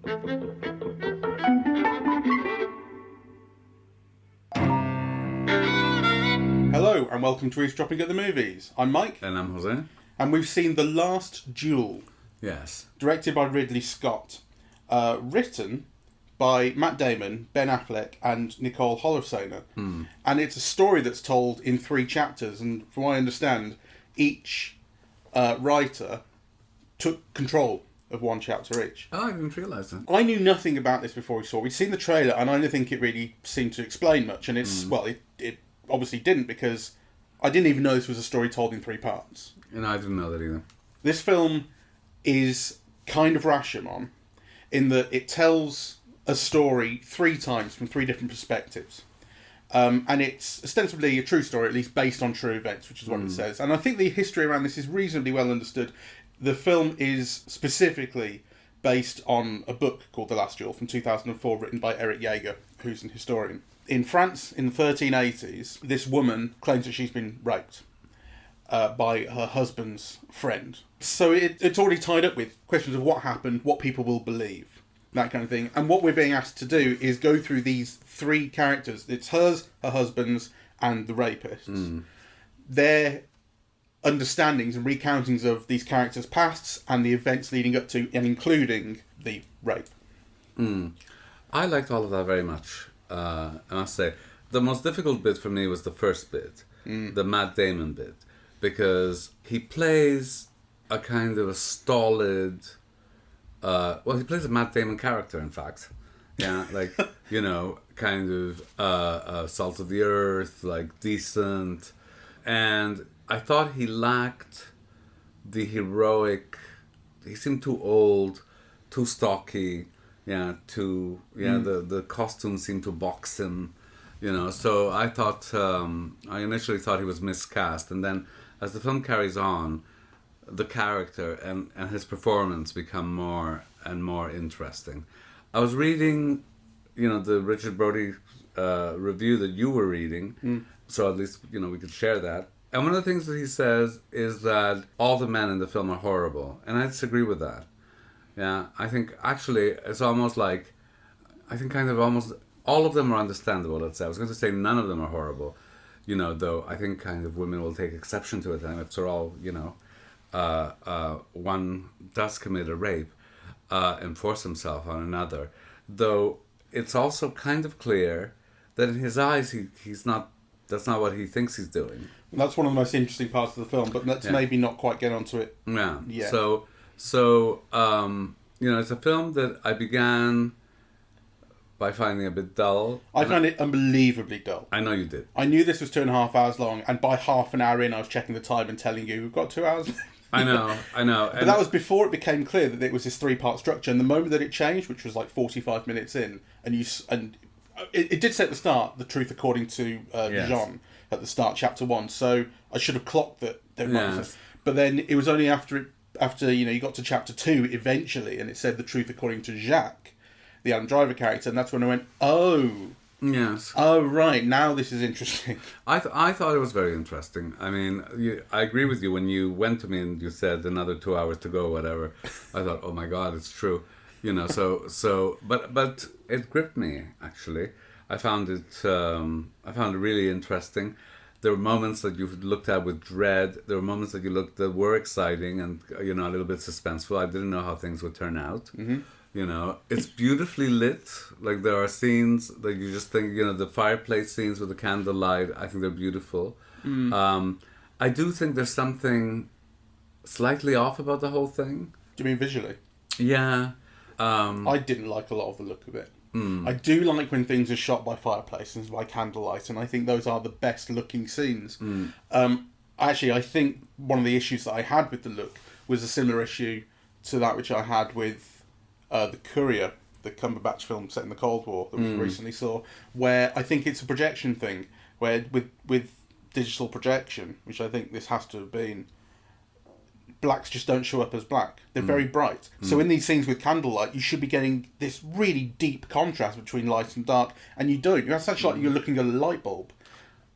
Hello and welcome to Eavesdropping at the Movies. I'm Mike. And I'm Jose. And we've seen The Last Duel. Yes. Directed by Ridley Scott. Written by Matt Damon, Ben Affleck and Nicole Holofcener. And it's a story that's told in 3 chapters, and from what I understand, each writer took control of 1 chapter each. Oh, I didn't realise that. I knew nothing about this before we saw it. We'd seen the trailer and I don't think it really seemed to explain much, and it's well, it obviously didn't, because I didn't even know this was a story told in 3 parts. And I didn't know that either. This film is kind of Rashomon in that it tells a story 3 times from 3 different perspectives. And it's ostensibly a true story, at least based on true events, which is what it says. And I think the history around this is reasonably well understood. The film is specifically based on a book called The Last Duel from 2004, written by Eric Jaeger, who's an historian. In France, in the 1380s, this woman claims that she's been raped by her husband's friend. So it's already tied up with questions of what happened, what people will believe, that kind of thing. And what we're being asked to do is go through these 3 characters. It's hers, her husband's, and the rapist's. Their understandings and recountings of these characters' pasts and the events leading up to and including the rape. I liked all of that very much, I must say. The most difficult bit for me was the first bit, the Matt Damon bit, because he plays a kind of a stolid... he plays a Matt Damon character, in fact. Yeah, like, kind of salt of the earth, like, decent. And I thought he lacked the heroic... He seemed too old, too stocky, the costume seemed to box him, So I thought... I initially thought he was miscast, and then as the film carries on, the character and his performance become more and more interesting. I was reading, the Richard Brody review that you were reading, so at least, we could share that. And one of the things that he says is that all the men in the film are horrible, and I disagree with that. Yeah, I think actually it's almost like, almost all of them are understandable, let's say. I was going to say none of them are horrible, though I think kind of women will take exception to it, and if they're all, one does commit a rape and force himself on another. Though it's also kind of clear that in his eyes, that's not what he thinks he's doing. That's one of the most interesting parts of the film, but let's maybe not quite get onto it. Yeah. Yet. So it's a film that I began by finding a bit dull. I found it unbelievably dull. I know you did. I knew this was 2.5 hours long, and by half an hour in, I was checking the time and telling you, we've got 2 hours. I know. But that was before it became clear that it was this 3-part structure. And the moment that it changed, which was like 45 minutes in, and it did say at the start, the truth according to Jean at the start, chapter 1. So I should have clocked that. Yes. But then it was only after you got to chapter 2 eventually, and it said the truth according to Jacques, the Adam Driver character, and that's when I went, oh. Yes. Oh, right. Now this is interesting. I thought it was very interesting. I mean, I agree with you. When you went to me and you said another 2 hours to go, whatever, I thought, oh my God, it's true. But it gripped me, actually. I found it really interesting. There were moments that you looked at with dread. There were moments that you looked that were exciting and, a little bit suspenseful. I didn't know how things would turn out. Mm-hmm. It's beautifully lit. Like, there are scenes that you just think, the fireplace scenes with the candlelight, I think they're beautiful. I do think there's something slightly off about the whole thing. Do you mean visually? Yeah. I didn't like a lot of the look of it. I do like when things are shot by fireplaces, by candlelight, and I think those are the best looking scenes. Actually, I think one of the issues that I had with the look was a similar issue to that which I had with The Courier, the Cumberbatch film set in the Cold War that we recently saw, where I think it's a projection thing, where with digital projection, which I think this has to have been, blacks just don't show up as black. They're very bright. So in these scenes with candlelight, you should be getting this really deep contrast between light and dark, and you don't. It's actually like you're looking at a light bulb.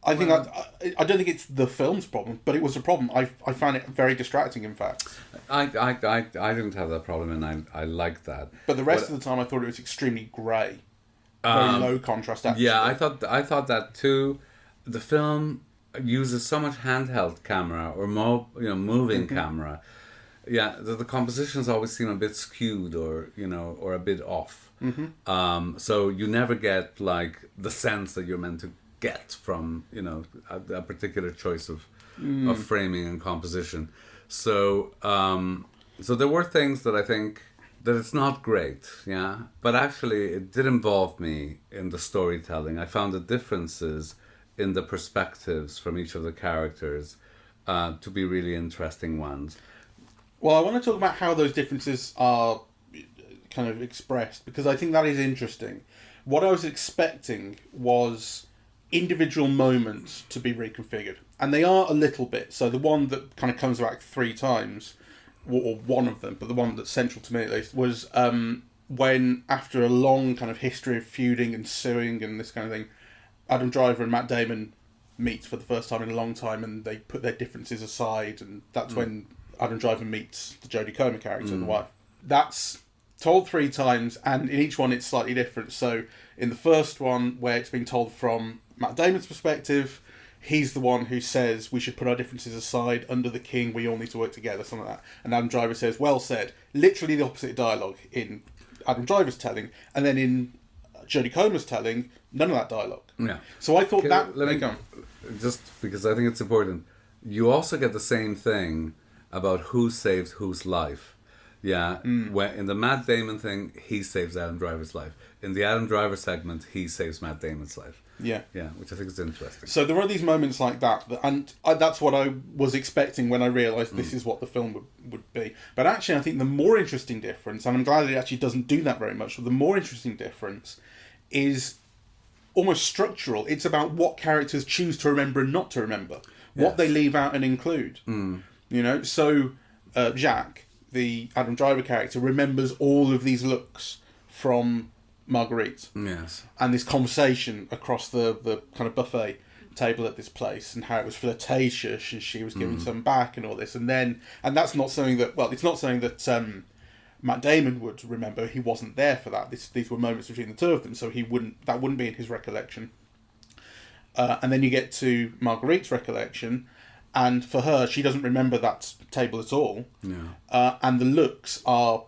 I think I don't think it's the film's problem, but it was a problem. I found it very distracting, in fact. I didn't have that problem, and I liked that. But the rest of the time, I thought it was extremely grey, very low contrast. Atmosphere. Yeah, I thought that too. The film uses so much handheld camera or moving camera. Yeah, the compositions always seem a bit skewed or a bit off. So you never get like the sense that you're meant to get from a particular choice of framing and composition. So so there were things that I think that it's not great, yeah, but actually it did involve me in the storytelling. I found the differences in the perspectives from each of the characters to be really interesting ones. Well, I want to talk about how those differences are kind of expressed, because I think that is interesting. What I was expecting was individual moments to be reconfigured, and they are a little bit. So the one that kind of comes back 3 times, or one of them, but the one that's central to me at least, was when, after a long kind of history of feuding and suing and this kind of thing, Adam Driver and Matt Damon meet for the first time in a long time, and they put their differences aside, and that's when Adam Driver meets the Jodie Comer character, the wife. That's told 3 times, and in each one it's slightly different. So in the first one, where it's being told from Matt Damon's perspective, he's the one who says we should put our differences aside. Under the king, we all need to work together, something like that. And Adam Driver says, well said. Literally the opposite dialogue in Adam Driver's telling, and then in Jodie Comer's telling, none of that dialogue. Yeah. So I thought just because I think it's important. You also get the same thing about who saves whose life. Yeah, when in the Matt Damon thing, he saves Adam Driver's life. In the Adam Driver segment, he saves Matt Damon's life. Yeah, which I think is interesting. So there are these moments like that, and that's what I was expecting when I realised this is what the film would be. But actually, I think the more interesting difference, and I'm glad it actually doesn't do that very much, but the more interesting difference is almost structural. It's about what characters choose to remember and not to remember, what they leave out and include. So Jacques, the Adam Driver character, remembers all of these looks from Marguerite. Yes. And this conversation across the kind of buffet table at this place, and how it was flirtatious, and she was giving some back, and all this, and that's not something that, well, it's not something that Matt Damon would remember. He wasn't there for that. These were moments between the two of them, so that wouldn't be in his recollection. And then you get to Marguerite's recollection, and for her, she doesn't remember that table at all. Yeah. And the looks are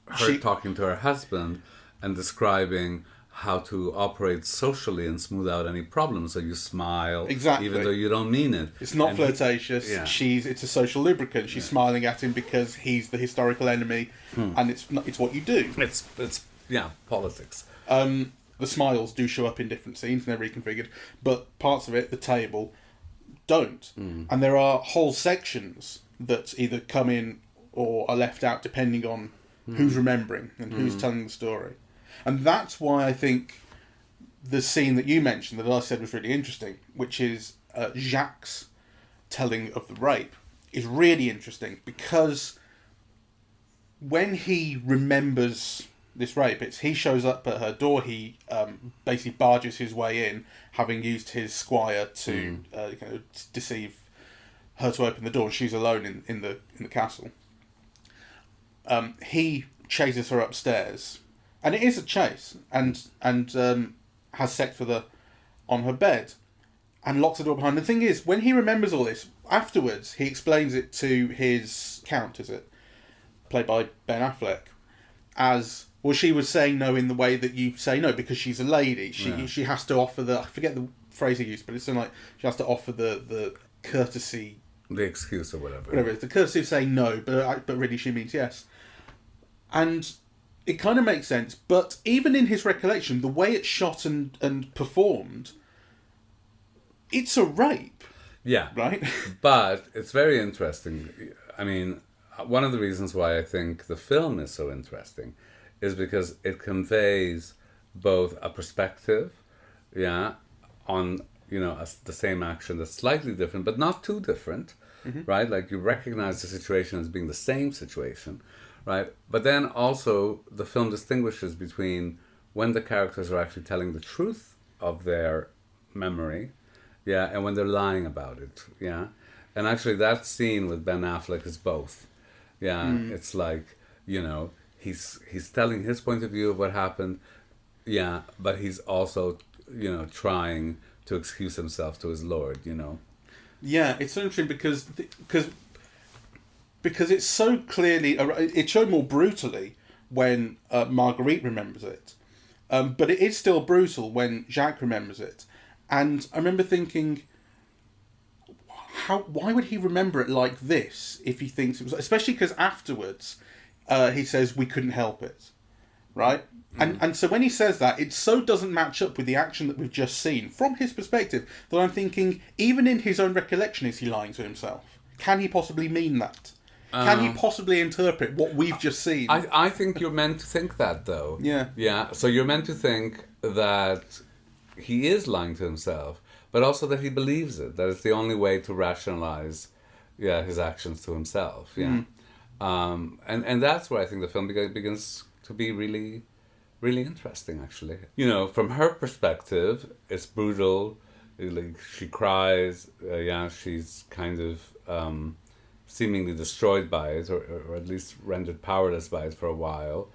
her talking to her husband and describing how to operate socially and smooth out any problems. So you smile, even though you don't mean it. It's not flirtatious. It's a social lubricant. She's smiling at him because he's the historical enemy, and it's what you do. It's politics. The smiles do show up in different scenes, and they're reconfigured, but parts of it, the table, don't. And there are whole sections that either come in or are left out depending on who's remembering and who's telling the story. And that's why I think the scene that you mentioned, that I said was really interesting, which is Jacques' telling of the rape, is really interesting, because when he remembers this rape, he shows up at her door, he basically barges his way in, having used his squire to deceive her to open the door. She's alone in the castle. He chases her upstairs, and it is a chase, and has sex with her on her bed, and locks the door behind. The thing is, when he remembers all this, afterwards he explains it to his count, played by Ben Affleck, as, well, she was saying no in the way that you say no, because she's a lady. She has to offer I forget the phrase he used, but it's something like, she has to offer the courtesy, the excuse or whatever. Whatever, it's the courtesy of saying no, but really she means yes. And it kind of makes sense, but even in his recollection, the way it's shot and performed, it's a rape. Yeah. Right? But it's very interesting. I mean, one of the reasons why I think the film is so interesting is because it conveys both a perspective, on, the same action that's slightly different, but not too different, right? Like, you recognize the situation as being the same situation, right? But then also the film distinguishes between when the characters are actually telling the truth of their memory Yeah, and when they're lying about it. Yeah. And actually that scene with Ben Affleck is both. Yeah, it's like, he's telling his point of view of what happened. Yeah, but he's also, trying to excuse himself to his lord. Yeah, it's so interesting because it's so clearly, it's shown more brutally when Marguerite remembers it, but it is still brutal when Jacques remembers it. And I remember thinking, why would he remember it like this if he thinks it was, especially because afterwards he says we couldn't help it, right? And so when he says that, it so doesn't match up with the action that we've just seen from his perspective that I'm thinking, even in his own recollection, is he lying to himself? Can he possibly mean that? Can he possibly interpret what we've just seen? I think you're meant to think that, though. Yeah. Yeah, so you're meant to think that he is lying to himself, but also that he believes it, that it's the only way to rationalize his actions to himself. Yeah. And that's where I think the film begins to be really, really interesting, actually. From her perspective, it's brutal. Like, she cries. She's kind of seemingly destroyed by it, or at least rendered powerless by it for a while.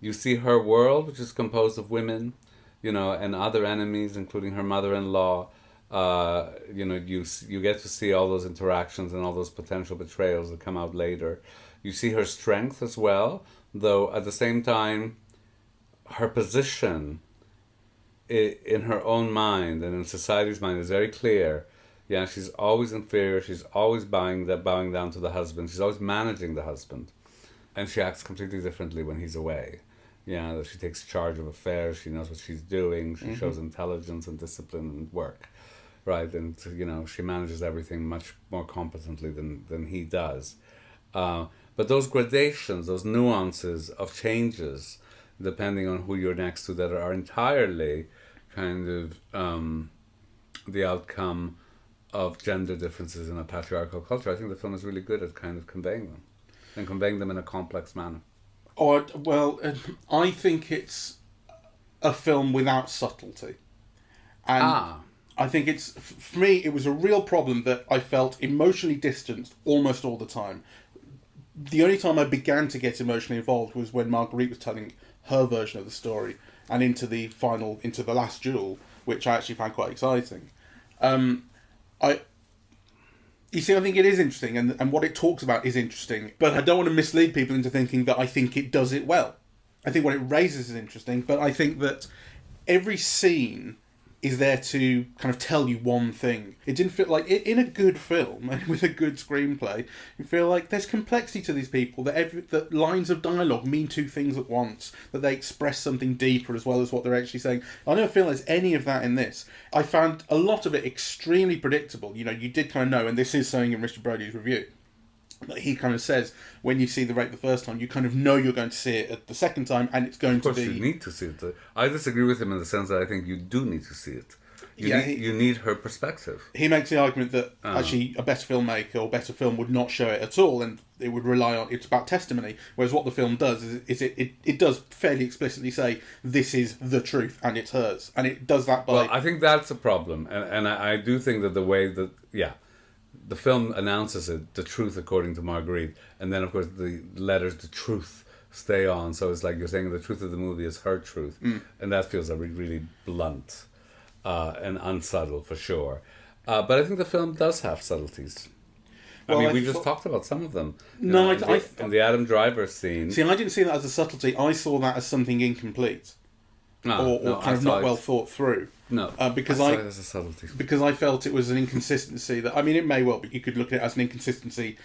You see her world, which is composed of women, and other enemies, including her mother-in-law. You get to see all those interactions and all those potential betrayals that come out later. You see her strength as well, though at the same time, her position in her own mind and in society's mind is very clear. Yeah, she's always inferior. She's always bowing down to the husband. She's always managing the husband, and she acts completely differently when he's away. Yeah, that she takes charge of affairs. She knows what she's doing. She shows intelligence and discipline and work, right? And she manages everything much more competently than he does. But those gradations, those nuances of changes, depending on who you're next to, that are entirely kind of the outcome of gender differences in a patriarchal culture. I think the film is really good at kind of conveying them, and conveying them in a complex manner. I think it's a film without subtlety. And I think for me, it was a real problem that I felt emotionally distanced almost all the time. The only time I began to get emotionally involved was when Marguerite was telling her version of the story, and into the Last Duel, which I actually found quite exciting. You see, I think it is interesting, and what it talks about is interesting, but I don't want to mislead people into thinking that I think it does it well. I think what it raises is interesting, but I think that every scene is there to kind of tell you one thing. It didn't feel like, in a good film, and with a good screenplay, you feel like there's complexity to these people, that lines of dialogue mean two things at once, that they express something deeper as well as what they're actually saying. I don't feel there's any of that in this. I found a lot of it extremely predictable. You did kind of know, and this is something in Richard Brody's review, that he kind of says, when you see the rape the first time, you kind of know you're going to see it at the second time, and it's going to be... Of course, you need to see it. I disagree with him in the sense that I think you do need to see it. You need her perspective. He makes the argument that actually a better filmmaker or better film would not show it at all, and it would rely on... It's about testimony, whereas what the film does is it does fairly explicitly say, this is the truth, and it's hers. And it does that by... Well, I think that's a problem, and I do think that the way that... Yeah. The film announces it, the truth according to Marguerite, and then of course the letters, the truth, stay on. So it's like you're saying the truth of the movie is her truth, and that feels really, really blunt and unsubtle for sure. But I think the film does have subtleties. Well, we just talked about some of them. In the Adam Driver scene. See, I didn't see that as a subtlety. I saw that as something incomplete, or kind of not well thought through. No, because I saw it as a subtlety. Because I felt it was an inconsistency that, it may well be, you could look at it as an inconsistency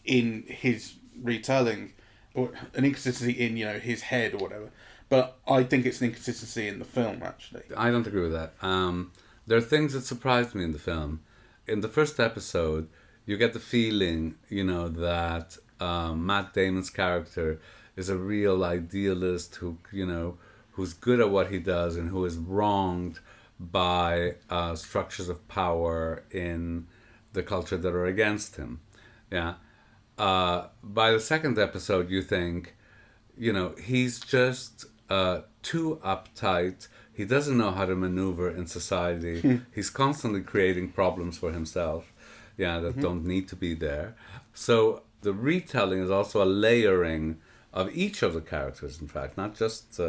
in his retelling, or an inconsistency in, his head or whatever. But I think it's an inconsistency in the film, actually. I don't agree with that. There are things that surprised me in the film. In the first episode, you get the feeling, that Matt Damon's character is a real idealist who, who's good at what he does and who is wronged by structures of power in the culture that are against him. Yeah. By the second episode, you think, he's just too uptight, He doesn't know how to maneuver in society. He's constantly creating problems for himself, that don't need to be there. So the retelling is also a layering of each of the characters, in fact, not just,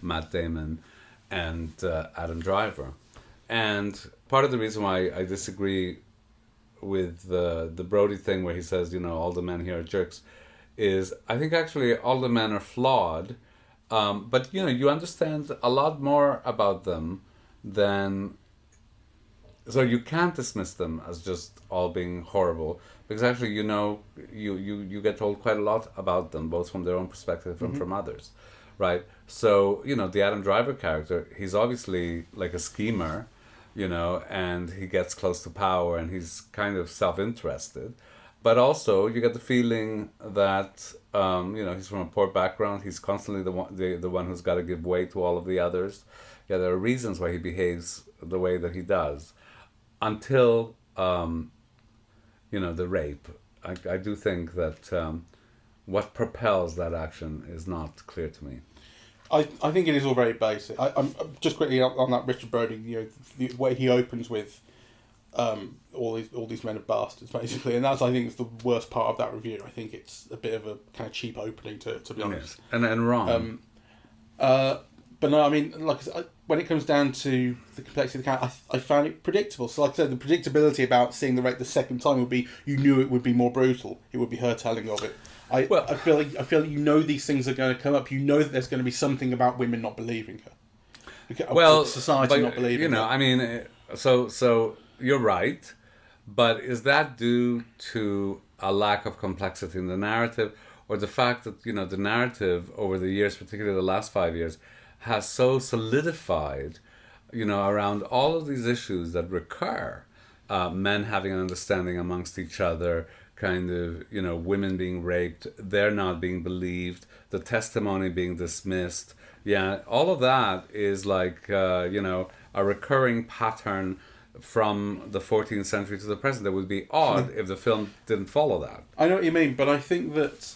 Matt Damon and Adam Driver. And part of the reason why I disagree with the Brody thing where he says, all the men here are jerks, is I think actually all the men are flawed, but you understand a lot more about them than, so you can't dismiss them as just all being horrible, because actually you get told quite a lot about them, both from their own perspective and from others, right? So the Adam Driver character, he's obviously like a schemer, and he gets close to power and he's kind of self-interested. But also, you get the feeling that, he's from a poor background. He's constantly the one who's got to give way to all of the others. Yeah, there are reasons why he behaves the way that he does. Until, the rape. I do think that what propels that action is not clear to me. I think it is all very basic. I'm just quickly on that Richard Brody, the way he opens with all these men are bastards, basically, and that's, I think, is the worst part of that review. I think it's a bit of a kind of cheap opening, to be honest. Yes. And wrong. But no, I mean, like I said, when it comes down to the complexity of the character, I found it predictable. So, like I said, the predictability about seeing the rape the second time would be, you knew it would be more brutal. It would be her telling of it. I feel like these things are going to come up. You know that there's going to be something about women not believing her. Well, society not believing her. I mean, so you're right, but is that due to a lack of complexity in the narrative, or the fact that the narrative over the years, particularly the last 5 years, has so solidified, around all of these issues that recur, men having an understanding amongst each other, kind of, women being raped, they're not being believed, the testimony being dismissed. Yeah, all of that is like, a recurring pattern from the 14th century to the present. It would be odd if the film didn't follow that. I know what you mean, but I think that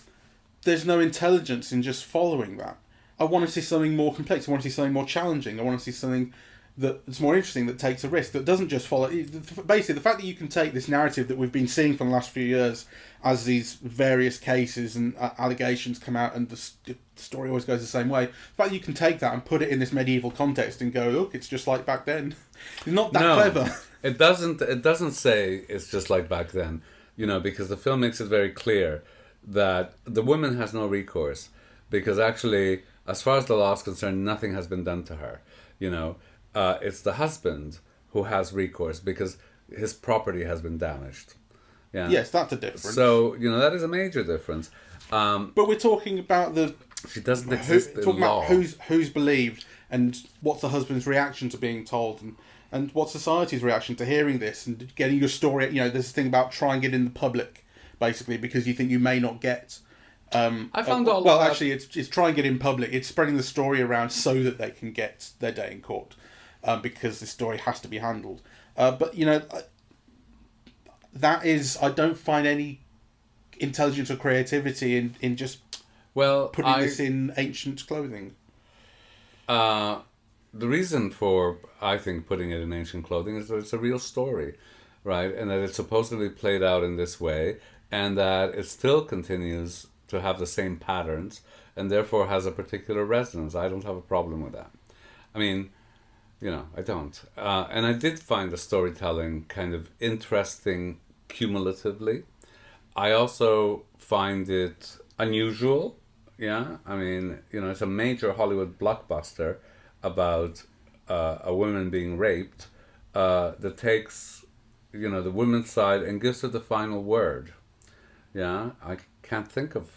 there's no intelligence in just following that. I want to see something more complex. I want to see something more challenging. I want to see something that's more interesting, that takes a risk, that doesn't just follow. Basically, the fact that you can take this narrative that we've been seeing for the last few years as these various cases and allegations come out, and the story always goes the same way. The fact that you can take that and put it in this medieval context and go, look, it's just like back then. It's not that clever. It doesn't say it's just like back then, because the film makes it very clear that the woman has no recourse, because actually, as far as the law is concerned, nothing has been done to her. It's the husband who has recourse because his property has been damaged. Yeah. Yes, that's a difference. So, that is a major difference. But we're talking about she doesn't exist in law. About who's believed, and what's the husband's reaction to being told, and what's society's reaction to hearing this, and getting your story. There's this thing about trying it in the public, basically, because you think you may not get. Actually, it's trying it in public. It's spreading the story around so that they can get their day in court, because the story has to be handled. But that is, I don't find any intelligence or creativity in just putting this in ancient clothing. The reason for, I think, putting it in ancient clothing is that it's a real story, right? And that it's supposedly played out in this way, and that it still continues to have the same patterns, and therefore has a particular resonance. I don't have a problem with that. I mean, I don't. And I did find the storytelling kind of interesting cumulatively. I also find it unusual. Yeah, I mean, it's a major Hollywood blockbuster about a woman being raped that takes, the women's side and gives her the final word. Yeah, I can't think of,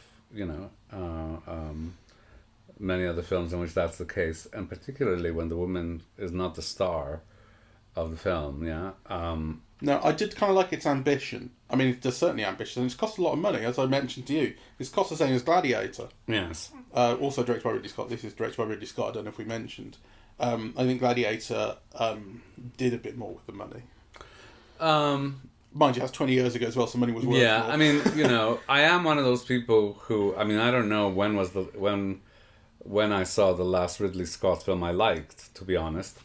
many other films in which that's the case, and particularly when the woman is not the star of the film. Yeah. No, I did kind of like its ambition. I mean, it's certainly ambitious, and it's cost a lot of money, as I mentioned to you. It's cost the same as Gladiator. Yes. Also directed by Ridley Scott. This is directed by Ridley Scott. I don't know if we mentioned. I think Gladiator did a bit more with the money. Mind you, that's 20 years ago as well, so money was worth more. I mean, I am one of those people who, I mean, I don't know when when I saw the last Ridley Scott film I liked, to be honest.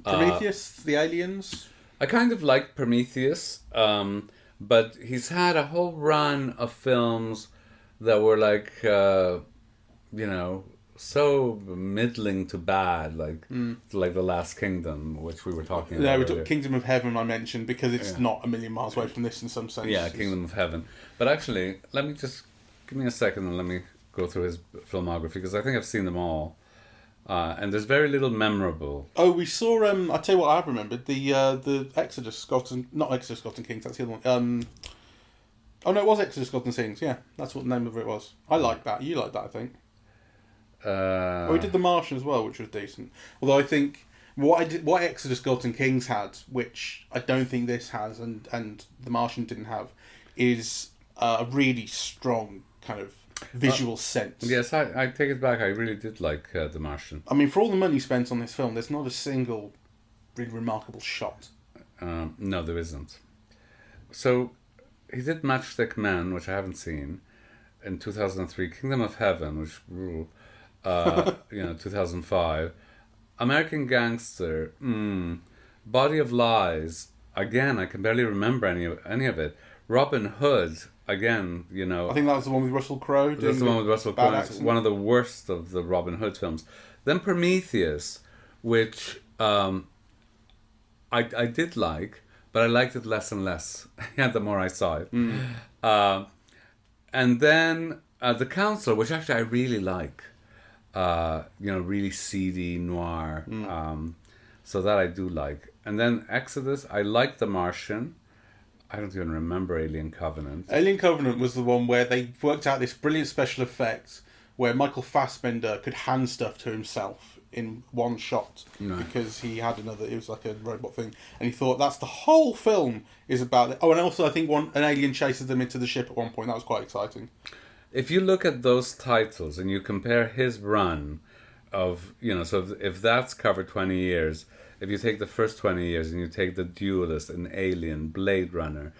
Prometheus, the aliens. I kind of like Prometheus, but he's had a whole run of films that were like, so middling to bad, like The Last Kingdom, which we were talking about. Yeah, we earlier. took Kingdom of Heaven. I mentioned because it's not a million miles away from this in some sense. Yeah, Kingdom of Heaven. But actually, give me a second and let me go through his filmography, because I think I've seen them all. And there's very little memorable. Oh, we saw. I'll tell you what I remembered. The Exodus, not Exodus, Scott and Kings. That's the other one. Oh no, it was Exodus, God and Kings. Yeah, that's what the name of it was. I like that. You like that, I think. We did The Martian as well, which was decent. Although I think what Exodus, Gods and Kings had, which I don't think this has, and The Martian didn't have, is a really strong kind of visual sense. Yes, I take it back. I really did like The Martian. I mean, for all the money spent on this film, there's not a single really remarkable shot. No, there isn't. So he did Matchstick Men, which I haven't seen, in 2003. Kingdom of Heaven, which ruled. 2005. American Gangster, Body of Lies, again, I can barely remember any of it. Robin Hood, again, I think that was the one with Russell Crowe. That's the one with Russell Crowe. It's one of the worst of the Robin Hood films. Then Prometheus, which I did like, but I liked it less and less the more I saw it. And then The Council, which actually I really like. Really seedy noir. So that I do like. And then Exodus, I like The Martian. I don't even remember Alien Covenant. Alien Covenant was the one where they worked out this brilliant special effect where Michael Fassbender could hand stuff to himself in one shot because he had it was like a robot thing, and he thought that's the whole film is about it. Oh, and also I think an alien chases them into the ship at one point. That was quite exciting. If you look at those titles and you compare his run of, so if that's covered 20 years, if you take the first 20 years and you take The Duelist and Alien, Blade Runner,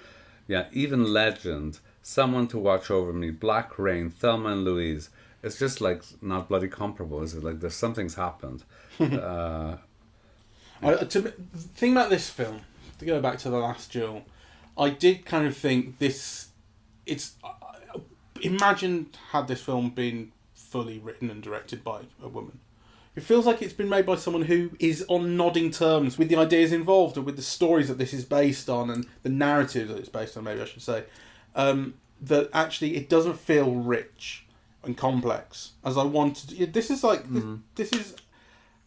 even Legend, Someone to Watch Over Me, Black Rain, Thelma and Louise, it's just like not bloody comparable, is it? Like something's happened. To think about this film, to go back to The Last Duel, I did kind of think imagine had this film been fully written and directed by a woman. It feels like it's been made by someone who is on nodding terms with the ideas involved and with the stories that this is based on and the narrative that it's based on, maybe I should say. That actually it doesn't feel rich and complex as I wanted. This is like this is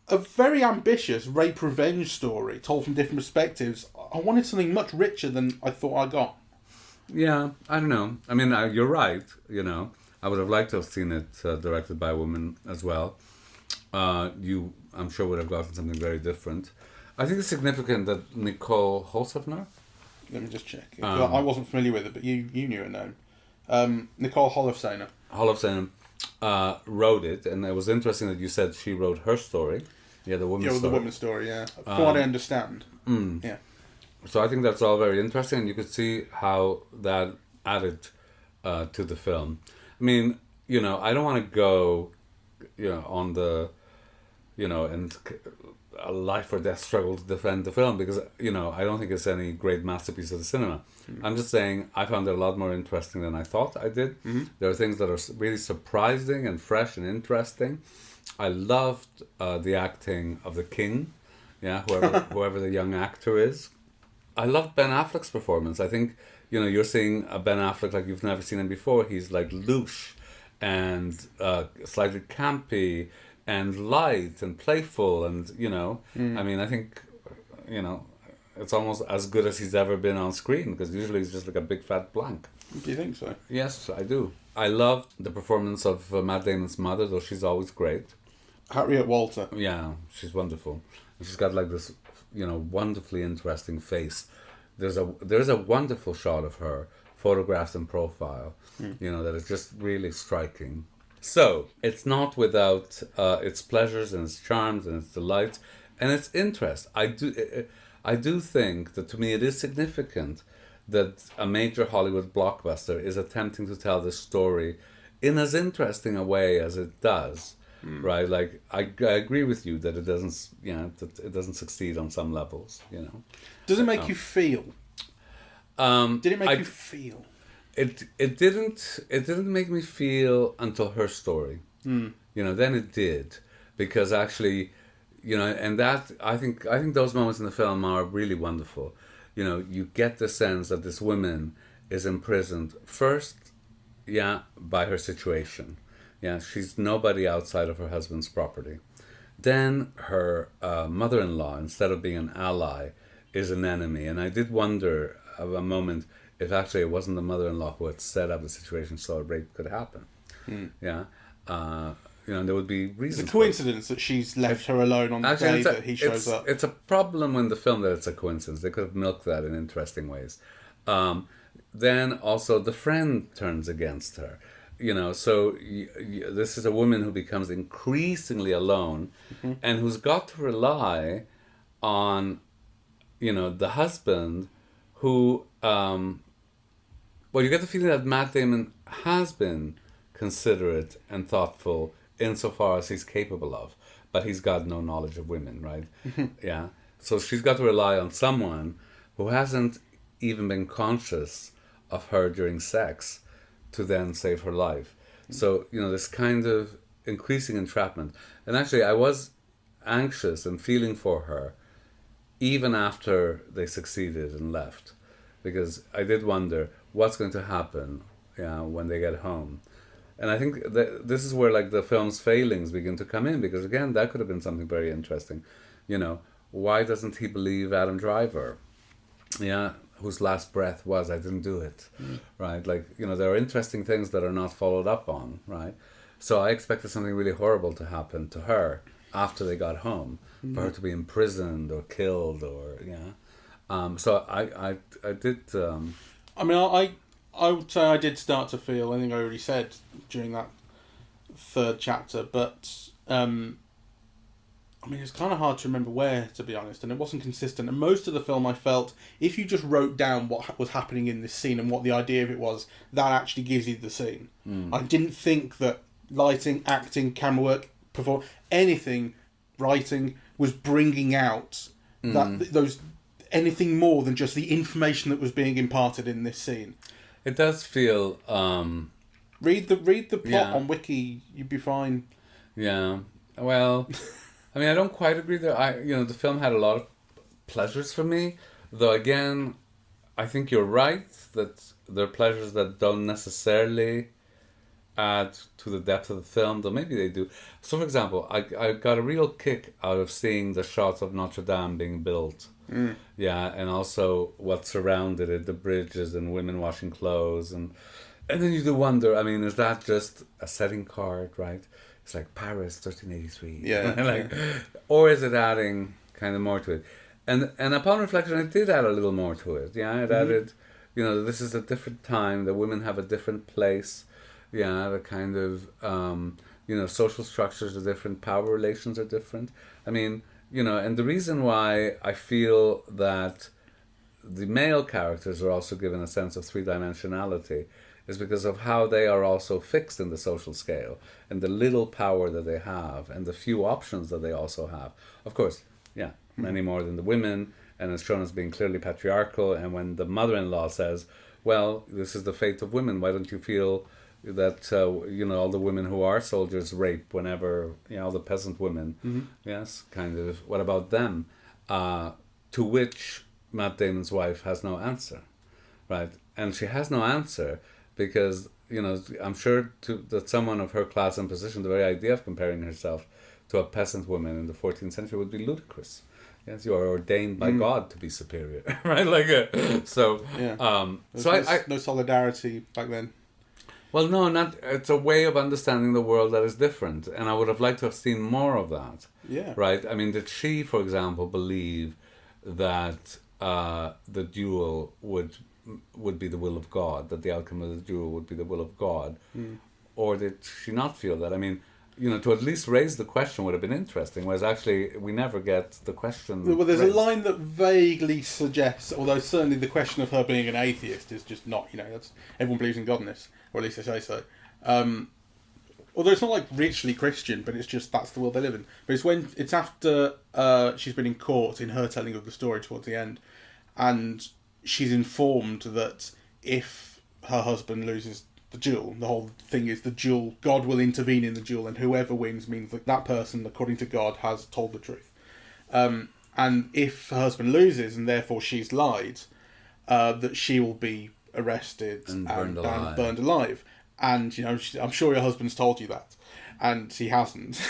a very ambitious rape revenge story told from different perspectives. I wanted something much richer than I thought I got. Yeah, I don't know. I mean, you're right, I would have liked to have seen it directed by a woman as well. You, I'm sure, would have gotten something very different. I think it's significant that Nicole Holsefner... Let me just check. I wasn't familiar with it, but you knew her name. Nicole Holofcener. Wrote it, and it was interesting that you said she wrote her story. Yeah, the woman's story. The woman's story, yeah. From what I understand. Yeah. So I think that's all very interesting, and you could see how that added to the film. I mean, I don't want to go, on the, and a life or death struggle to defend the film because, I don't think it's any great masterpiece of the cinema. I'm just saying I found it a lot more interesting than I thought I did. There are things that are really surprising and fresh and interesting. I loved the acting of the king, whoever the young actor is. I loved Ben Affleck's performance. I think, you're seeing a Ben Affleck like you've never seen him before. He's like louche and slightly campy and light and playful and, I mean, I think, it's almost as good as he's ever been on screen because usually he's just like a big fat blank. Do you think so? Yes, I do. I loved the performance of Matt Damon's mother, though she's always great. Harriet Walter. Yeah, she's wonderful. And she's got like this, wonderfully interesting face. There's a wonderful shot of her, photographed in profile, that is just really striking. So, it's not without its pleasures and its charms and its delights and its interest. I do think that to me it is significant that a major Hollywood blockbuster is attempting to tell this story in as interesting a way as it does, right? Like I agree with you that it doesn't, that it doesn't succeed on some levels, Does it make you feel? Did it make you feel? It didn't make me feel until her story. Then it did, because actually, and that I think those moments in the film are really wonderful. You get the sense that this woman is imprisoned first, by her situation. She's nobody outside of her husband's property. Then her mother-in-law, instead of being an ally, is an enemy. And I did wonder of a moment if actually it wasn't the mother-in-law who had set up the situation so a rape could happen. And there would be reasons. It's a coincidence that she's left her alone on the day that he shows up. It's a problem in the film that it's a coincidence. They could have milked that in interesting ways. Then also the friend turns against her. So this is a woman who becomes increasingly alone, and who's got to rely on, the husband who, you get the feeling that Matt Damon has been considerate and thoughtful insofar as he's capable of, but he's got no knowledge of women, right? So she's got to rely on someone who hasn't even been conscious of her during sex to then save her life. So, this kind of increasing entrapment. And actually, I was anxious and feeling for her even after they succeeded and left, because I did wonder what's going to happen when they get home. And I think that this is where the film's failings begin to come in, because again, that could have been something very interesting. Why doesn't he believe Adam Driver? Whose last breath was, I didn't do it, right? There are interesting things that are not followed up on, right? So I expected something really horrible to happen to her after they got home, for her to be imprisoned or killed, or so I did. I would say I did start to feel. I think I already said during that third chapter, but it's kind of hard to remember where, to be honest, and it wasn't consistent. And most of the film, I felt, if you just wrote down what was happening in this scene and what the idea of it was, that actually gives you the scene. I didn't think that lighting, acting, camera work, anything, writing, was bringing out those anything more than just the information that was being imparted in this scene. It does feel. Read the plot on Wiki. You'd be fine. Yeah. Well. I don't quite agree there. The film had a lot of pleasures for me, though again, I think you're right that there are pleasures that don't necessarily add to the depth of the film, though maybe they do. So, for example, I got a real kick out of seeing the shots of Notre Dame being built. And also what surrounded it, the bridges and women washing clothes, and then you do wonder, is that just a setting card, right? It's like Paris, 1383. Or is it adding kind of more to it? And upon reflection, it did add a little more to it. It added, this is a different time. The women have a different place. The kind of, social structures are different. Power relations are different. And the reason why I feel that the male characters are also given a sense of three-dimensionality is because of how they are also fixed in the social scale, and the little power that they have, and the few options that they also have. Of course, many more than the women, and it's shown as being clearly patriarchal. And when the mother-in-law says, well, this is the fate of women, why don't you feel that, all the women who are soldiers rape whenever, all the peasant women, yes, kind of, what about them? To which Matt Damon's wife has no answer, right? And she has no answer because, I'm sure that someone of her class and position, the very idea of comparing herself to a peasant woman in the 14th century would be ludicrous. Yes, you are ordained by God to be superior, right? So no solidarity back then. Well, no, not. It's a way of understanding the world that is different, and I would have liked to have seen more of that. Right. Did she, for example, believe that the duel would be the will of God, that the outcome of the duel would be the will of God, or did she not feel that? To at least raise the question would have been interesting, whereas actually we never get the question. Well, there's raised. a line that vaguely suggests, although certainly the question of her being an atheist is just not, that's, everyone believes in godness, or at least they say so. Although it's not like richly Christian, but it's just that's the world they live in. But it's after she's been in court in her telling of the story towards the end, and she's informed that if her husband loses the duel, the whole thing is the duel, God will intervene in the duel, and whoever wins means that that person, according to God, has told the truth. And if her husband loses, and therefore she's lied, that she will be arrested and burned alive. And, you know, I'm sure your husband's told you that. And he hasn't.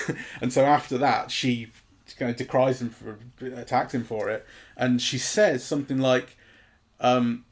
And so after that, she kind of decries him attacks him for it. And she says something like, now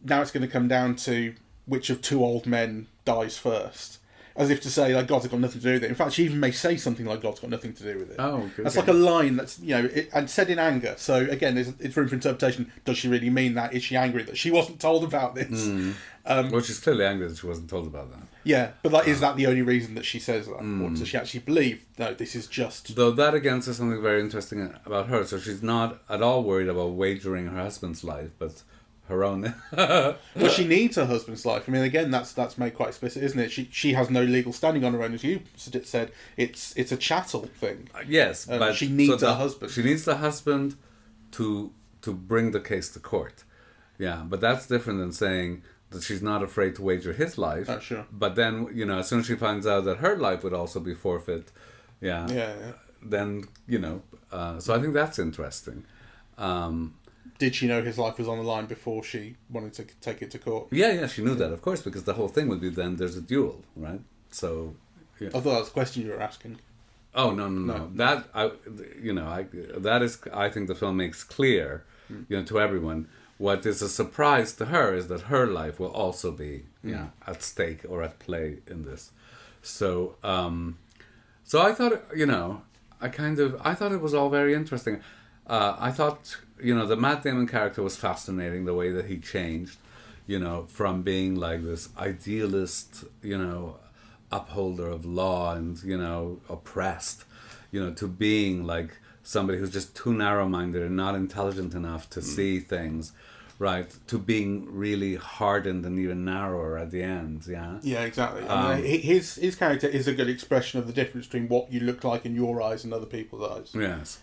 it's going to come down to which of two old men dies first. As if to say, like, God's got nothing to do with it. In fact, she even may say something like God's got nothing to do with it. Oh, good. That's like a line that's, you know, and said in anger. So, again, it's room for interpretation. Does she really mean that? Is she angry that she wasn't told about this? Well, she's clearly angry that she wasn't told about that. Yeah, but like, is that the only reason that she says that? Or does she actually believe, no, this is just... Though that, again, says something very interesting about her. So she's not at all worried about wagering her husband's life, but her own. Well, she needs her husband's life. I mean, again, that's made quite explicit, isn't it? She has no legal standing on her own, as you said. It's a chattel thing. Yes, but she needs her husband. She needs the husband to bring the case to court. Yeah, but that's different than saying that she's not afraid to wager his life. Oh, sure. But then, you know, as soon as she finds out that her life would also be forfeit, then, you know, so I think that's interesting. Did she know his life was on the line before she wanted to take it to court? Yeah, she knew that, of course, because the whole thing would be then there's a duel, right? So, yeah. I thought that was a question you were asking. Oh, no. That, that is, I think the film makes clear, you know, to everyone. What is a surprise to her is that her life will also be at stake or at play in this. So, so I thought, you know, I thought it was all very interesting. I thought, you know, the Matt Damon character was fascinating, the way that he changed, you know, from being like this idealist, you know, upholder of law and, you know, oppressed, you know, to being like somebody who's just too narrow-minded and not intelligent enough to see things, right, to being really hardened and even narrower at the end, yeah? Yeah, exactly. I mean, his character is a good expression of the difference between what you look like in your eyes and other people's eyes. Yes.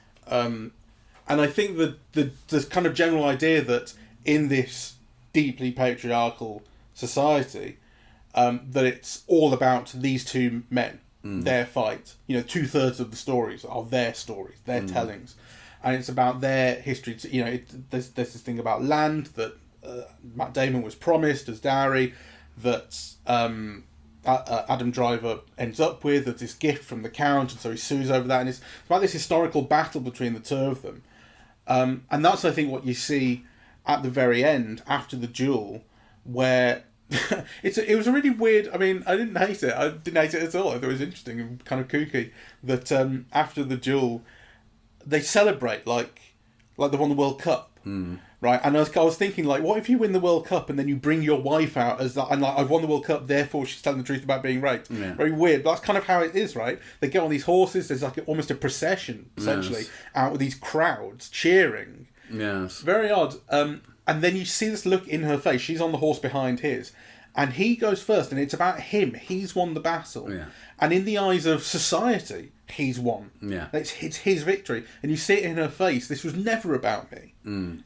And I think that the kind of general idea that in this deeply patriarchal society, that it's all about these two men, their fight. You know, 2/3 of the stories are their stories, their tellings, and it's about their history. You know, there's this thing about land that Matt Damon was promised as dowry, that Adam Driver ends up with, of this gift from the Count, and so he sues over that, and it's about this historical battle between the two of them. And that's, I think, what you see at the very end, after the duel, where it was a really weird... I mean, I didn't hate it. I didn't hate it at all. I thought it was interesting and kind of kooky that after the duel, they celebrate like they won the World Cup. Right? And I was thinking, like, what if you win the World Cup and then you bring your wife out as that, and like, I've won the World Cup, therefore she's telling the truth about being raped. Yeah. Very weird, but that's kind of how it is, right? They get on these horses, there's like almost a procession, essentially, out with these crowds cheering. Yes. Very odd. And then you see this look in her face. She's on the horse behind his. And he goes first, and it's about him. He's won the battle. Yeah. And in the eyes of society, he's won. Yeah. It's his victory. And you see it in her face. This was never about me.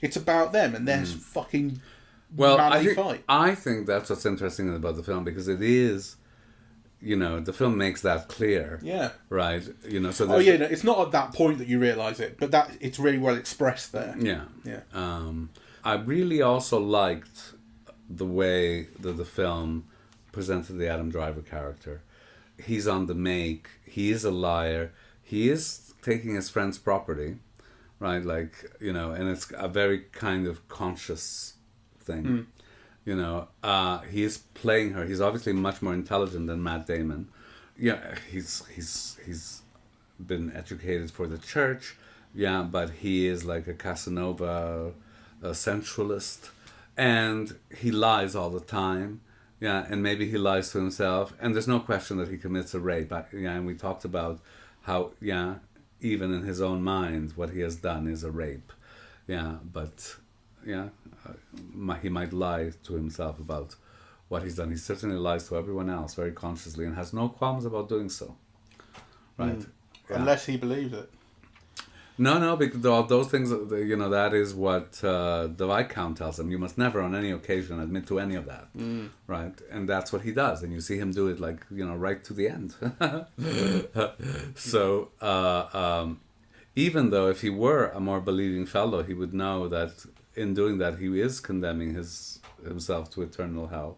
It's about them and their fucking manly fight. I think that's what's interesting about the film, because it is, you know, the film makes that clear. Yeah. Right? You know, so no, it's not at that point that you realise it, but that it's really well expressed there. Yeah. Yeah. I really also liked the way that the film presented the Adam Driver character. He's on the make. He is a liar. He is taking his friend's property, right? Like, you know, and it's a very kind of conscious thing. You know, he is playing her. He's obviously much more intelligent than Matt Damon. Yeah, he's been educated for the church. Yeah, but he is like a Casanova, a sensualist, and he lies all the time. Yeah, and maybe he lies to himself, and there's no question that he commits a rape. Yeah, and we talked about how, yeah, even in his own mind, what he has done is a rape. Yeah, but, yeah, he might lie to himself about what he's done. He certainly lies to everyone else very consciously and has no qualms about doing so. Right? Yeah. Unless he believes it. No, because those things, that is what the Viscount tells him. You must never on any occasion admit to any of that. Right? And that's what he does. And you see him do it right to the end. So, even though if he were a more believing fellow, he would know that in doing that, he is condemning himself to eternal hell.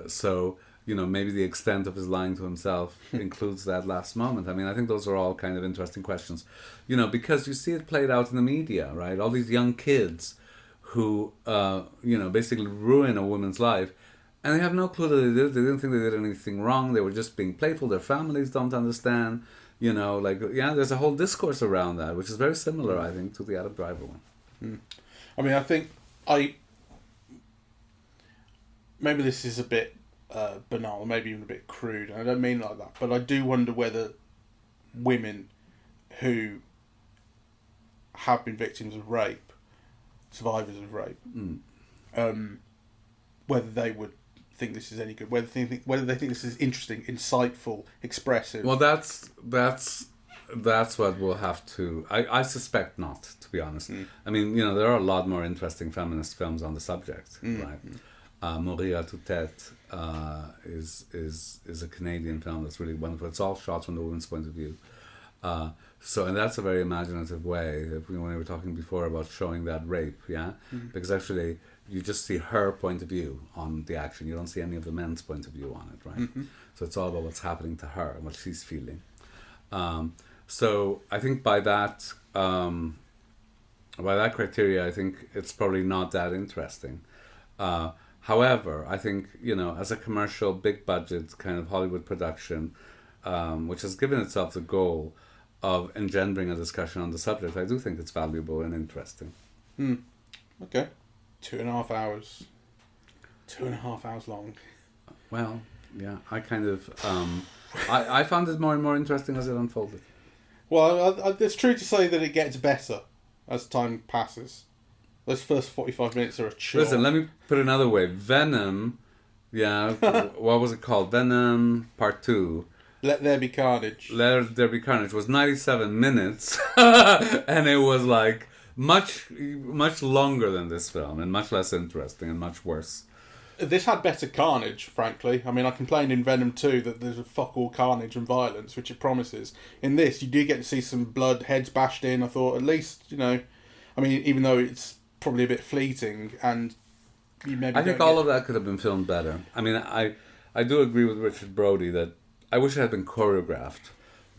So, maybe the extent of his lying to himself includes that last moment. I mean, I think those are all kind of interesting questions. Because you see it played out in the media, right? All these young kids who, basically ruin a woman's life, and they have no clue that they did it. They didn't think they did anything wrong. They were just being playful. Their families don't understand. There's a whole discourse around that, which is very similar, I think, to the Adam Driver one. I mean, I think maybe this is a bit banal, maybe even a bit crude. I don't mean it like that, but I do wonder whether women who have been victims of rape, survivors of rape, whether they would think this is any good, whether they think this is interesting, insightful, expressive. Well, that's what we'll have to. I suspect not, to be honest. I mean, there are a lot more interesting feminist films on the subject, right? Mourir à toute tête is a Canadian film that's really wonderful. It's all shot from the woman's point of view. And that's a very imaginative way. When we were talking before about showing that rape, because actually you just see her point of view on the action. You don't see any of the men's point of view on it, right? So it's all about what's happening to her and what she's feeling. So I think by that criteria, I think it's probably not that interesting. However, I think, as a commercial, big budget kind of Hollywood production, which has given itself the goal of engendering a discussion on the subject, I do think it's valuable and interesting. Okay. 2.5 hours. 2.5 hours long. Well, yeah, I kind of... I found it more and more interesting as it unfolded. Well, it's true to say that it gets better as time passes. Those first 45 minutes are a chore. Listen, let me put it another way. Venom, what was it called? Venom Part 2. Let There Be Carnage. Let There Be Carnage was 97 minutes, and it was much longer than this film, and much less interesting, and much worse. This had better carnage, frankly. I mean, I complained in Venom 2 that there's a fuck all carnage and violence, which it promises. In this, you do get to see some blood, heads bashed in. I thought, at least, I mean, even though it's probably a bit fleeting, and you maybe I think all of that could have been filmed better. I mean, I do agree with Richard Brody that I wish it had been choreographed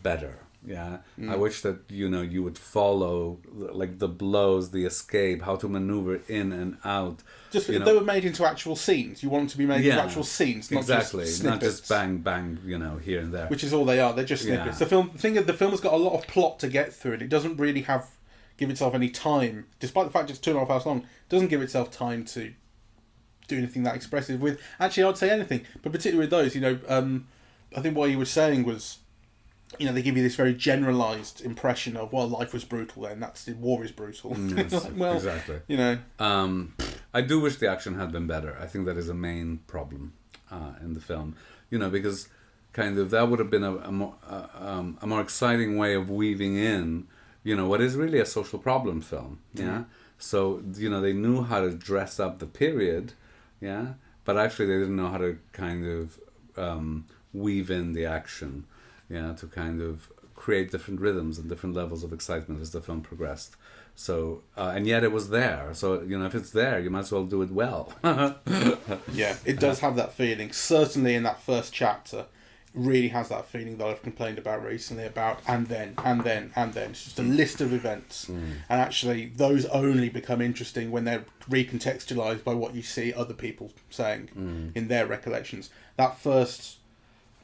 better. Yeah, I wish that you would follow the blows, the escape, how to maneuver in and out. Just they were made into actual scenes. You want them to be made into actual scenes, not just snippets. Not just bang bang, here and there. Which is all they are. They're just snippets. The film has got a lot of plot to get through, and it doesn't really give itself any time, despite the fact it's 2.5 hours long. It doesn't give itself time to do anything that expressive with. Actually, I'd say anything, but particularly with those, I think what you were saying was, they give you this very generalised impression of, well, life was brutal then, war is brutal. Yes, exactly. I do wish the action had been better. I think that is a main problem in the film, because kind of that would have been a more exciting way of weaving in, what is really a social problem film. Yeah. So, they knew how to dress up the period, but actually they didn't know how to kind of weave in the action, to kind of create different rhythms and different levels of excitement as the film progressed. So, and yet it was there. So, if it's there, you might as well do it well. Yeah, it does have that feeling. Certainly in that first chapter, it really has that feeling that I've complained about recently about and then. It's just a list of events. And actually, those only become interesting when they're recontextualised by what you see other people saying in their recollections. That first...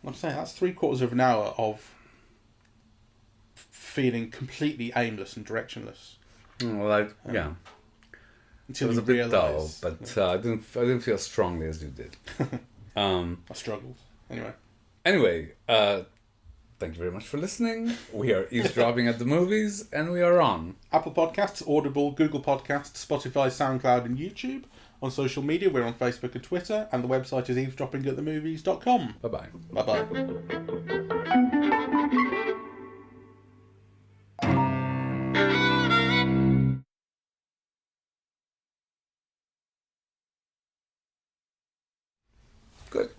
I'm saying that's 3/4 of an hour of feeling completely aimless and directionless. Well, Until it was you a bit realise, dull, but I didn't feel as strongly as you did. I struggled. Anyway, thank you very much for listening. We are eavesdropping at the movies, and we are on Apple Podcasts, Audible, Google Podcasts, Spotify, SoundCloud, and YouTube. on social media. We're on Facebook and Twitter, and the website is eavesdroppingatthemovies.com. Bye-bye. Bye-bye. Good.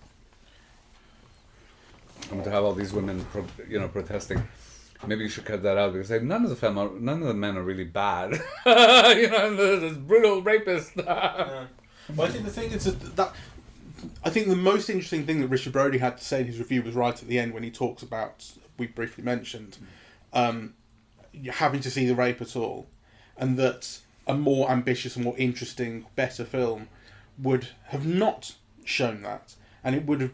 I'm to have all these women, protesting. Maybe you should cut that out because none of the men are really bad. This brutal rapist. Well, I think the thing is that I think the most interesting thing that Richard Brody had to say in his review was right at the end when he talks about, we briefly mentioned, having to see the rape at all, and that a more ambitious and more interesting, better film would have not shown that, and it would have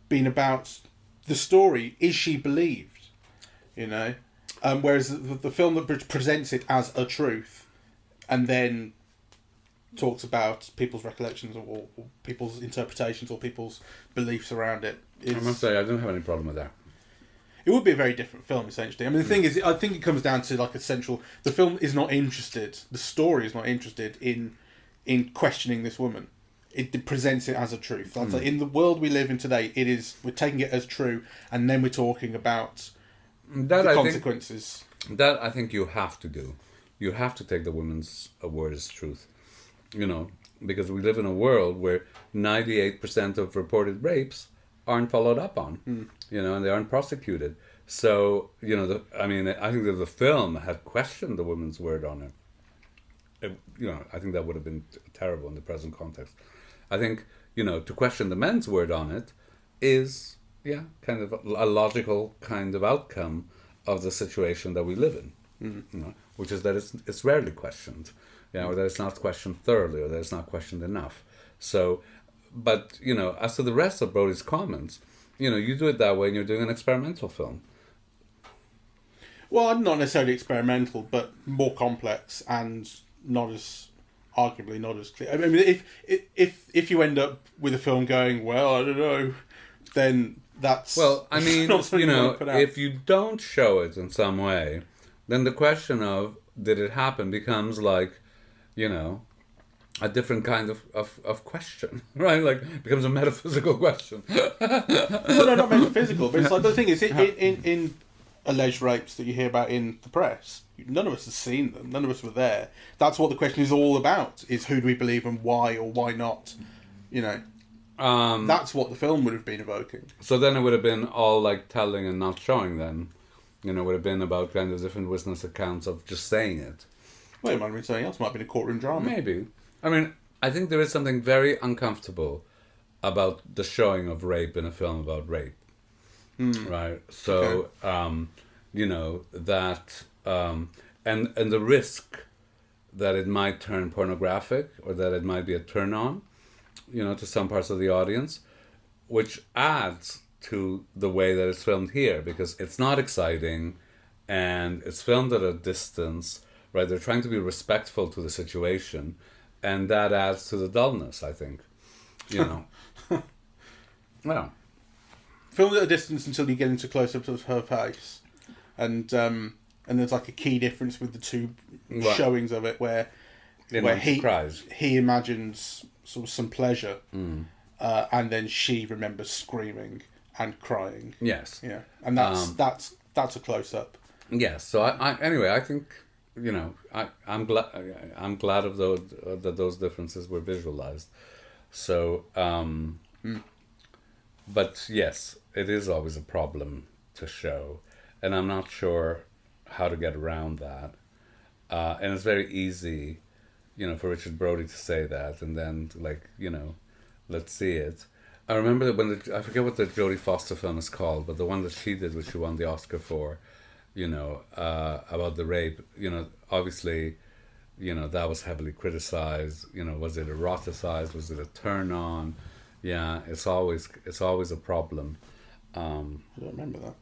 been about the story. Is she believed? Whereas the film that presents it as a truth, and then talks about people's recollections or people's interpretations or people's beliefs around it. I must say, I don't have any problem with that. It would be a very different film, essentially. I mean, the thing is, I think it comes down to like essential. The film is not interested. The story is not interested in questioning this woman. It presents it as a truth. Like, in the world we live in today, we're taking it as true, and then we're talking about the consequences. That I think you have to do. You have to take the woman's word as truth. Because we live in a world where 98% of reported rapes aren't followed up on, and they aren't prosecuted. So, I think that the film had questioned the woman's word on it. I think that would have been terrible in the present context. I think, to question the men's word on it is, kind of a logical kind of outcome of the situation that we live in, which is that it's rarely questioned, or that it's not questioned thoroughly, or that it's not questioned enough. So, but, as to the rest of Brody's comments, you do it that way and you're doing an experimental film. Well, not necessarily experimental, but more complex and arguably not as clear. I mean, if you end up with a film going, well, I don't know, then that's... Well, I mean, if you don't show it in some way, then the question of did it happen becomes like, a different kind of question, right? Like, becomes a metaphysical question. Well, no, not metaphysical, but it's like, the thing is, in alleged rapes that you hear about in the press, none of us have seen them, none of us were there. That's what the question is all about, is who do we believe and why or why not, that's what the film would have been evoking. So then it would have been all like telling and not showing then. It would have been about kind of different witness accounts of just saying it. Well, it might have been something else, it might have been a courtroom drama. Maybe. I mean, I think there is something very uncomfortable about the showing of rape in a film about rape. Right? So, that... and the risk that it might turn pornographic or that it might be a turn-on, to some parts of the audience, which adds to the way that it's filmed here, because it's not exciting and it's filmed at a distance, right? They're trying to be respectful to the situation, and that adds to the dullness, I think. Well, filmed at a distance until you get into close-ups of her face, and there's like a key difference with the two showings of it where he imagines sort of some pleasure, and then she remembers screaming and crying. Yes. Yeah, and that's a close-up. Yes. So anyway, I think I'm glad of those that those differences were visualized. So, but yes, it is always a problem to show, and I'm not sure how to get around that. And it's very easy, for Richard Brody to say that, and then let's see it. I remember that I forget what the Jodie Foster film is called, but the one that she did, which she won the Oscar for, about the rape, obviously, that was heavily criticized. Was it eroticized? Was it a turn on? Yeah, it's always a problem. I don't remember that.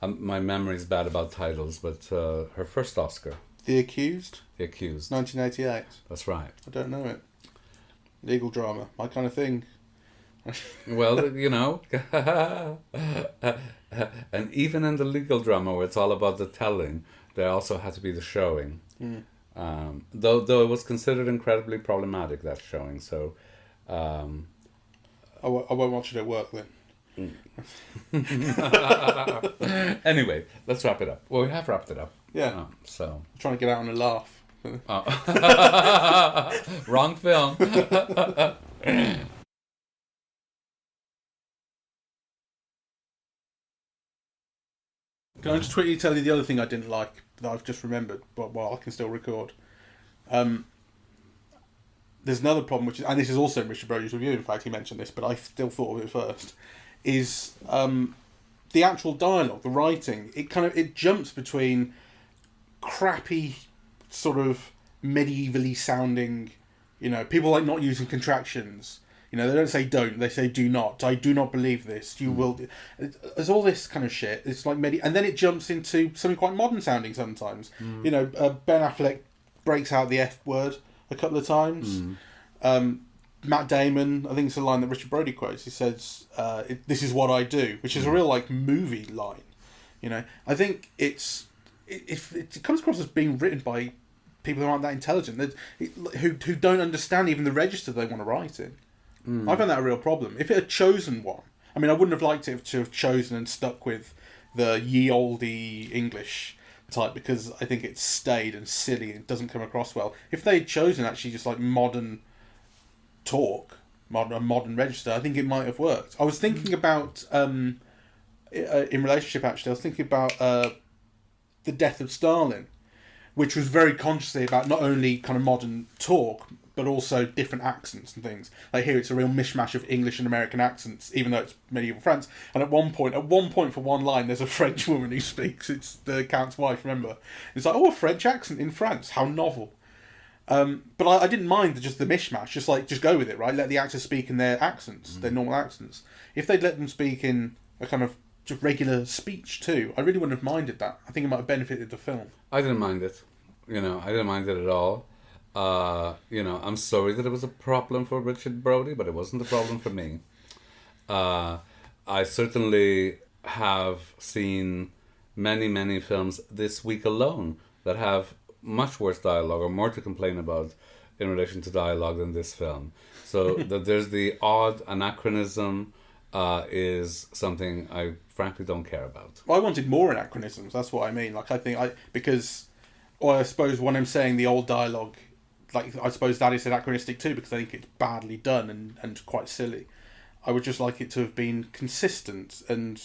My memory's bad about titles, but her first Oscar. The Accused? The Accused. 1988. That's right. I don't know it. Legal drama, my kind of thing. Well, and even in the legal drama where it's all about the telling, there also had to be the showing. Though it was considered incredibly problematic, that showing. So I won't watch it at work then. anyway, let's wrap it up. Well, we have wrapped it up. Yeah. So I'm trying to get out on a laugh. wrong film. Can I just quickly tell you the other thing I didn't like that I've just remembered, but while I can still record? There's another problem, which is, and this is also in Richard Brody's review. In fact, he mentioned this, but I still thought of it first. Is the actual dialogue, the writing? It jumps between crappy, sort of medievally sounding, people like not using contractions. They don't say don't, they say do not. I do not believe this. You will. There's all this kind of shit. It's like and then it jumps into something quite modern sounding sometimes. Ben Affleck breaks out the F word a couple of times. Matt Damon, I think it's a line that Richard Brody quotes. He says, "This is what I do," which is a real movie line. I think it comes across as being written by people who aren't that intelligent, who don't understand even the register they want to write in. I found that a real problem. If it had chosen one, I wouldn't have liked it to have chosen and stuck with the ye olde English type, because I think it's staid and silly and doesn't come across well. If they'd chosen actually just like modern talk, a modern register, I think it might have worked. I was thinking about, in relationship actually, I was thinking about the Death of Stalin, which was very consciously about not only kind of modern talk, but also different accents and things. Like here, it's a real mishmash of English and American accents, even though it's medieval France. And at one point for one line, there's a French woman who speaks. It's the Count's wife, remember? It's like, a French accent in France. How novel. But I didn't mind just the mishmash. Just go with it, right? Let the actors speak in their accents, their normal accents. If they'd let them speak in a kind of just regular speech too, I really wouldn't have minded that. I think it might have benefited the film. I didn't mind it. I didn't mind it at all. I'm sorry that it was a problem for Richard Brody, but it wasn't a problem for me. I certainly have seen many, many films this week alone that have much worse dialogue or more to complain about in relation to dialogue than this film. So that there's the odd anachronism is something I frankly don't care about. Well, I wanted more anachronisms, that's what I mean. I suppose when I'm saying the old dialogue, I suppose that is anachronistic too, because I think it's badly done and quite silly. I would just like it to have been consistent, and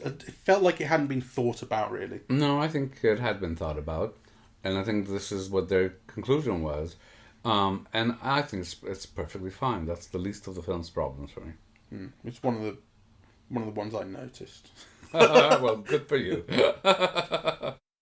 it felt like it hadn't been thought about, really. No, I think it had been thought about, and I think this is what their conclusion was. And I think it's perfectly fine. That's the least of the film's problems for me. It's one of the ones I noticed. Well, good for you.